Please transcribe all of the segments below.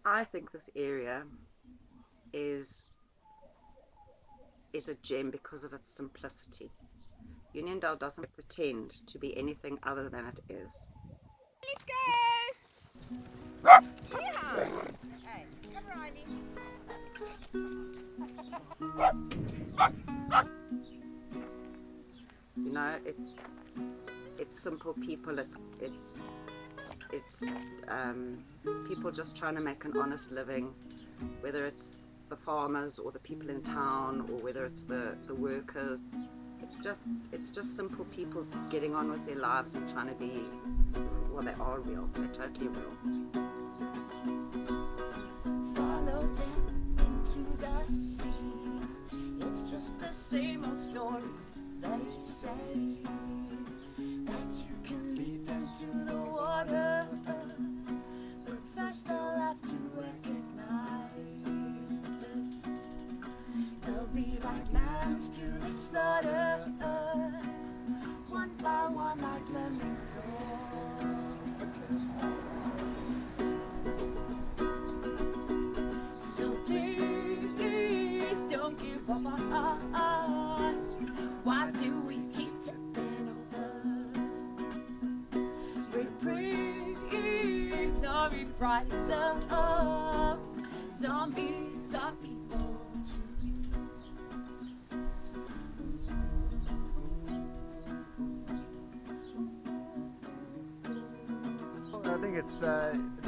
I think this area is is a gem because of its simplicity. Uniondale doesn't pretend to be anything other than it is. Let's go! Yeah. Hey, come Riley. You know, it's simple people. It's people just trying to make an honest living, whether it's the farmers or the people in town or whether it's the workers. It's just simple people getting on with their lives and trying to be, well, they are real. They're totally real. Follow them into the sea. It's just the same old story. They say that you can lead them to the water, but first they'll have to recognize the thirst. They'll be like lambs to the slaughter, one by one like lemons off the cliff. So please don't give up on us. Why do we keep tipping over? Reprise or reprise us. Zombies are people too. I think it's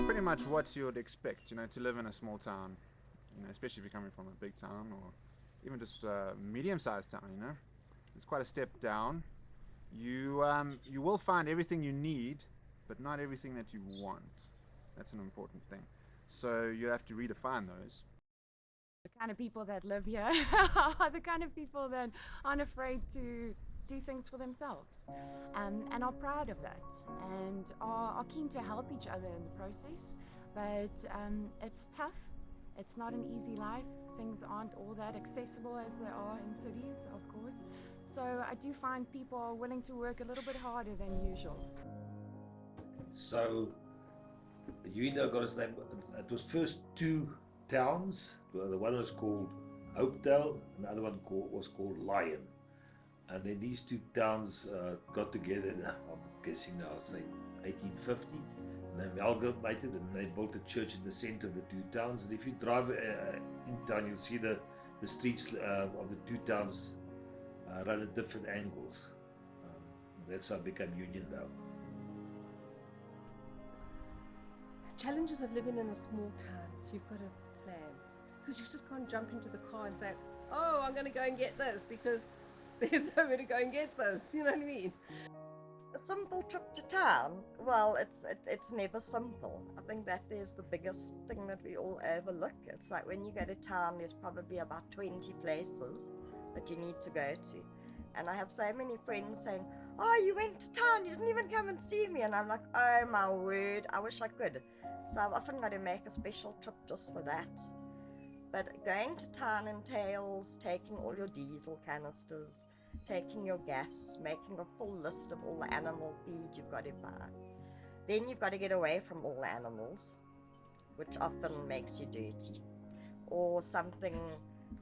pretty much what you would expect, to live in a small town, especially if you're coming from a big town or even just a medium-sized town. It's quite a step down. You will find everything you need, but not everything that you want. That's an important thing. So you have to redefine those. The kind of people that live here are the kind of people that aren't afraid to do things for themselves, and are proud of that, and are keen to help each other in the process. But it's tough. It's not an easy life. Things aren't all that accessible as they are in cities, of course. So I do find people are willing to work a little bit harder than usual. So Uniondale got its name. It was first two towns. The one was called Hopedale, and the other one was called Lyon. And then these two towns got together. I'm guessing now it's like 1850. And they amalgamated and they built a church in the center of the two towns. And if you drive in town, you'll see the streets of the two towns run at different angles. That's how it became Uniondale. Challenges of living in a small town. You've got to plan, because you just can't jump into the car and say, oh, I'm going to go and get this, because there's nowhere to go and get this. You know what I mean? A simple trip to town. Well, it's never simple. I think that there's the biggest thing that we all overlook. It's like when you go to town, there's probably about 20 places that you need to go to. And I have so many friends saying, oh, you went to town, you didn't even come and see me. And I'm like, oh my word, I wish I could. So I've often got to make a special trip just for that. But going to town entails taking all your diesel canisters, taking your gas, making a full list of all the animal feed you've got to buy. Then you've got to get away from all the animals, which often makes you dirty. Or something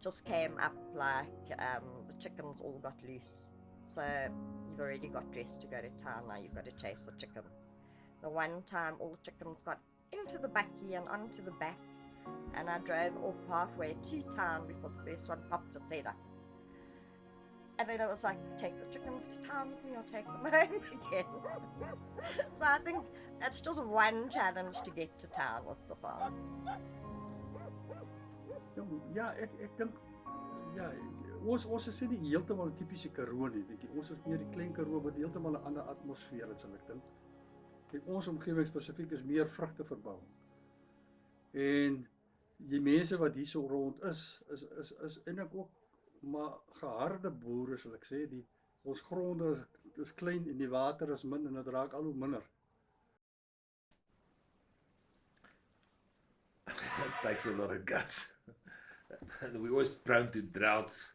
just came up, like the chickens all got loose. So you've already got dressed to go to town, now you've got to chase the chicken. The one time all the chickens got into the bakkie and onto the back, and I drove off halfway to town before the first one popped its head up. And then it was like, take the chickens to town with me or take them home again. So I think that's just one challenge to get to town with the farm. Ja, ek dink ja, ons is nie heeltemal 'n tipiese Karoo nie, dink ek. Ons is meer die Klein Karoo met heeltemal 'n ander atmosfeer, sal ek dink. Kyk, ons omgewing spesifiek is meer vrugteverbouing. En die mense wat hier so rond is eintlik ook maar geharde boere, sal ek sê. Ons gronde is klein en die water is min en dit raak al hoe minder. It takes a lot of guts. We're always prone to droughts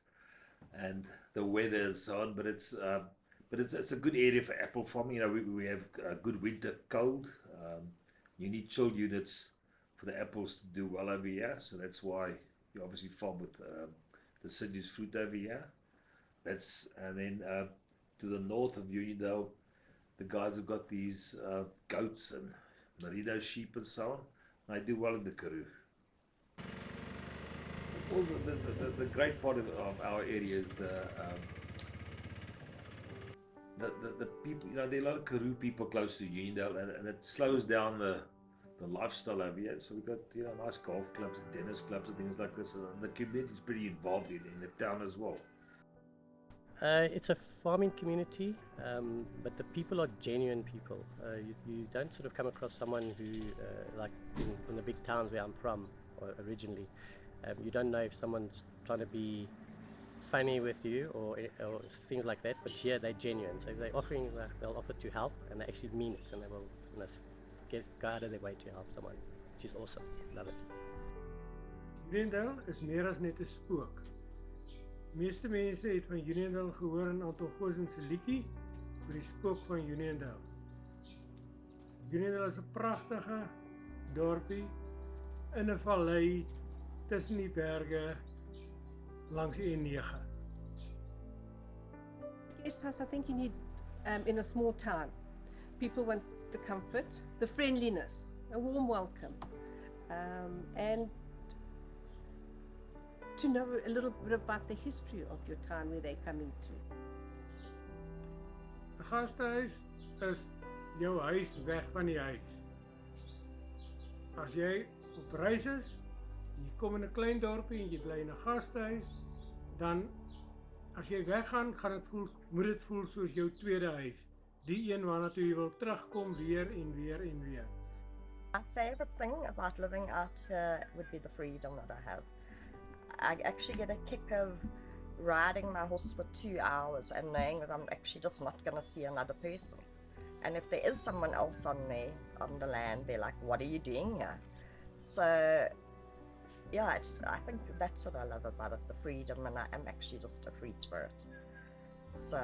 and the weather and so on, but it's a good area for apple farming. We have a good winter cold. You need chill units for the apples to do well over here. So that's why we obviously farm with the citrus fruit over here. And then to the north of Uniondale, the guys have got these goats and merino sheep and so on. And I do well in the Karoo. Well, the great part of our area is the people. You know, there are a lot of Karoo people close to Uniondale, and it slows down the lifestyle over here. So we've got, you know, nice golf clubs and tennis clubs and things like this. And the community is pretty involved in the town as well. It's a farming community, but the people are genuine people. You don't sort of come across someone who, like in the big towns where I'm from originally, you don't know if someone's trying to be funny with you or things like that, but here they're genuine. So if they're offering, they'll offer to help, and they actually mean it, and they will, you know, go out of their way to help someone, which is awesome. Love it. Uniondale is meer as net 'n spook. Meeste mense het van Uniondale gehoor in aantal Goosen se liedjie oor die spook van Uniondale. Uniondale is 'n pragtige dorpie in 'n vallei tussen die berge langs die N9. Yes, I think you need, in a small town, people want the comfort, the friendliness, a warm welcome, and to know a little bit about the history of your town where they're coming to. 'n Gastehuis is jou huis weg van die huis. As jy op reis is, en jy kom in 'n klein dorpie en jy bly in 'n gastehuis, dan as jy weggaan, moet dit voel soos jou tweede huis. Die een waarna toe jy wil terugkom weer en weer en weer. My favorite thing about living out here would be the freedom that I have. I actually get a kick of riding my horse for 2 hours and knowing that I'm actually just not going to see another person. And if there is someone else on the land, they're like, what are you doing here? So, yeah, I think that's what I love about it, the freedom, and I am actually just a free spirit. So,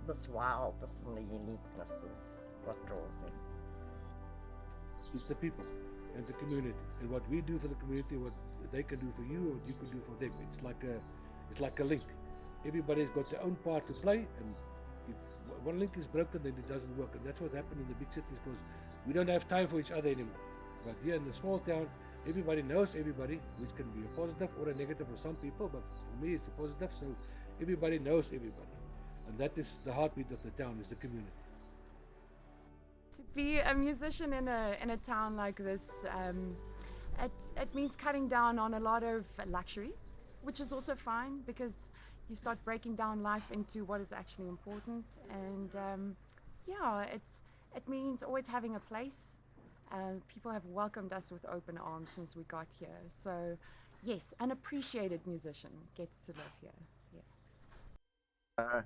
this wildness and the uniqueness is what draws me. It's the people and the community, and what we do for the community, what they can do for you, or what you can do for them. It's like a link. Everybody's got their own part to play, and if one link is broken, then it doesn't work. And that's what happened in the big cities, because we don't have time for each other anymore. But here in the small town, everybody knows everybody, which can be a positive or a negative for some people, but for me it's a positive, so everybody knows everybody. And that is the heartbeat of the town, is the community. To be a musician in a town like this, it means cutting down on a lot of luxuries, which is also fine, because you start breaking down life into what is actually important. And yeah, it means always having a place. People have welcomed us with open arms since we got here. So yes, an appreciated musician gets to live here. Yeah.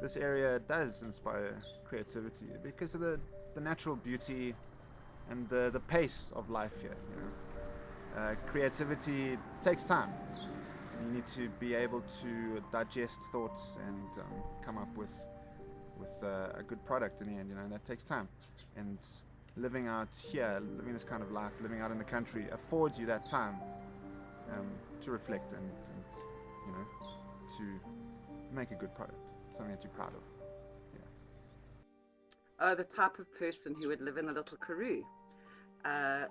This area does inspire creativity because of the natural beauty and the pace of life here. You know, creativity takes time. You need to be able to digest thoughts and come up with a good product in the end. You know, and that takes time. And living out here, living this kind of life, living out in the country, affords you that time to reflect and you know, to make a good product, something that you're proud of. Oh, the type of person who would live in the Little Karoo.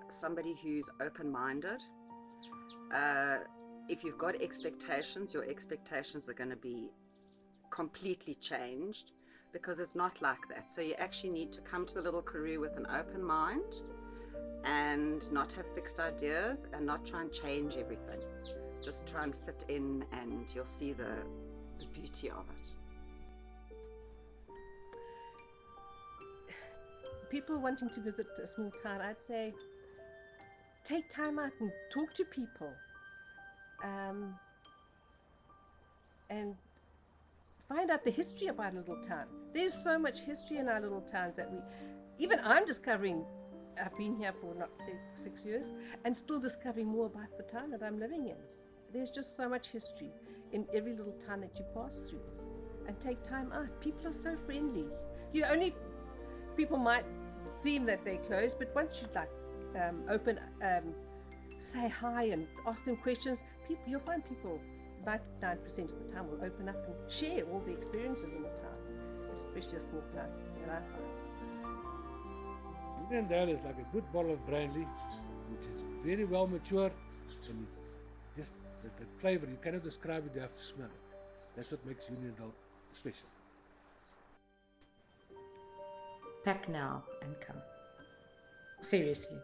Somebody who's open-minded. If you've got expectations, your expectations are going to be completely changed, because it's not like that. So you actually need to come to the Little Karoo with an open mind and not have fixed ideas and not try and change everything. Just try and fit in, and you'll see the beauty of it. People wanting to visit a small town, I'd say take time out and talk to people, and find out the history of our little town. There's so much history in our little towns that even I'm discovering. I've been here for not 6 years and still discovering more about the town that I'm living in. There's just so much history in every little town that you pass through. And take time out. People are so friendly. People might seem that they're closed, but once you open say hi and ask them questions. People, you'll find people 99% of the time will open up and share all the experiences in the town, especially a small town, that I find. Uniondale is like a good bottle of brandy, which is very well matured, and it's just the flavor, you cannot describe it, you have to smell it. That's what makes Uniondale special. Pack now and come. Seriously.